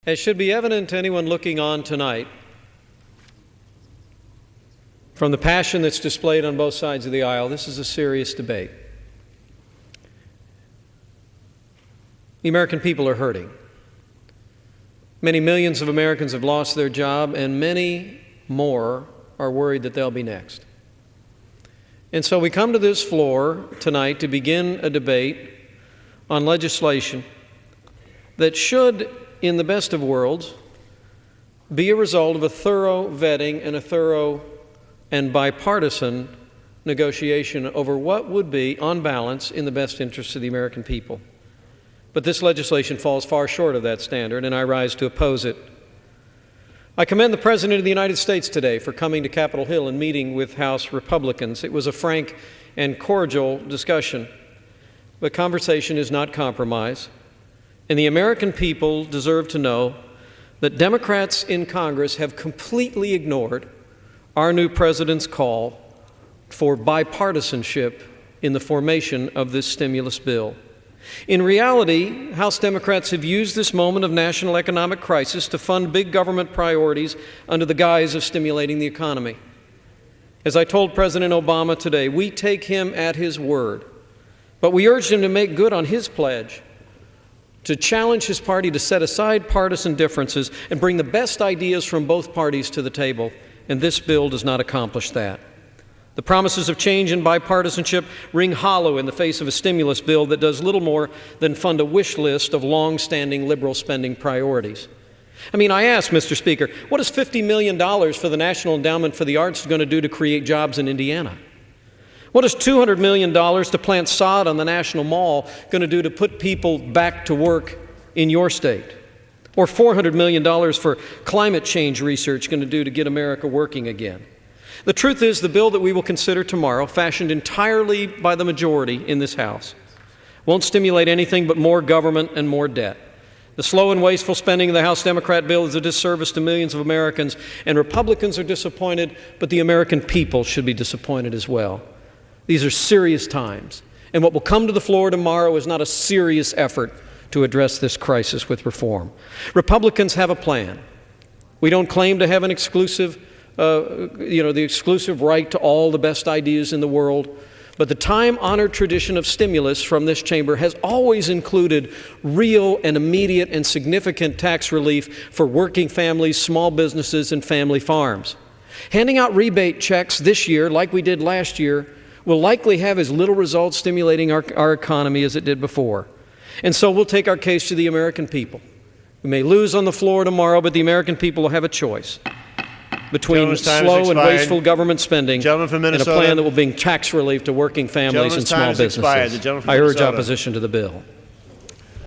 As should be evident to anyone looking on tonight, from the passion that's displayed on both sides of the aisle, this is a serious debate. The American people are hurting. Many millions of Americans have lost their job, and many more are worried that they'll be next. And so we come to this floor tonight to begin a debate on legislation that should, in the best of worlds, be a result of a thorough vetting and a thorough and bipartisan negotiation over what would be, on balance, in the best interest of the American people. But this legislation falls far short of that standard, and I rise to oppose it. I commend the President of the United States today for coming to Capitol Hill and meeting with House Republicans. It was a frank and cordial discussion. But conversation is not compromise, and the American people deserve to know that Democrats in Congress have completely ignored our new president's call for bipartisanship in the formation of this stimulus bill. In reality, House Democrats have used this moment of national economic crisis to fund big government priorities under the guise of stimulating the economy. As I told President Obama today, we take him at his word, but we urged him to make good on his pledge to challenge his party to set aside partisan differences and bring the best ideas from both parties to the table, and this bill does not accomplish that. The promises of change and bipartisanship ring hollow in the face of a stimulus bill that does little more than fund a wish list of long-standing liberal spending priorities. I ask, Mr. Speaker, what is $50 million for the National Endowment for the Arts going to do to create jobs in Indiana? What is $200 million to plant sod on the National Mall going to do to put people back to work in your state? Or $400 million for climate change research going to do to get America working again? The truth is, the bill that we will consider tomorrow, fashioned entirely by the majority in this House, won't stimulate anything but more government and more debt. The slow and wasteful spending of the House Democrat bill is a disservice to millions of Americans, and Republicans are disappointed, but the American people should be disappointed as well. These are serious times, and what will come to the floor tomorrow is not a serious effort to address this crisis with reform. Republicans have a plan. We don't claim to have an exclusive the exclusive right to all the best ideas in the world, but the time-honored tradition of stimulus from this chamber has always included real and immediate and significant tax relief for working families, small businesses, and family farms. Handing out rebate checks this year, like we did last year, will likely have as little result stimulating our economy as it did before. And so we'll take our case to the American people. We may lose on the floor tomorrow, but the American people will have a choice between slow and wasteful government spending and a plan that will bring tax relief to working families and small businesses. I urge opposition to the bill.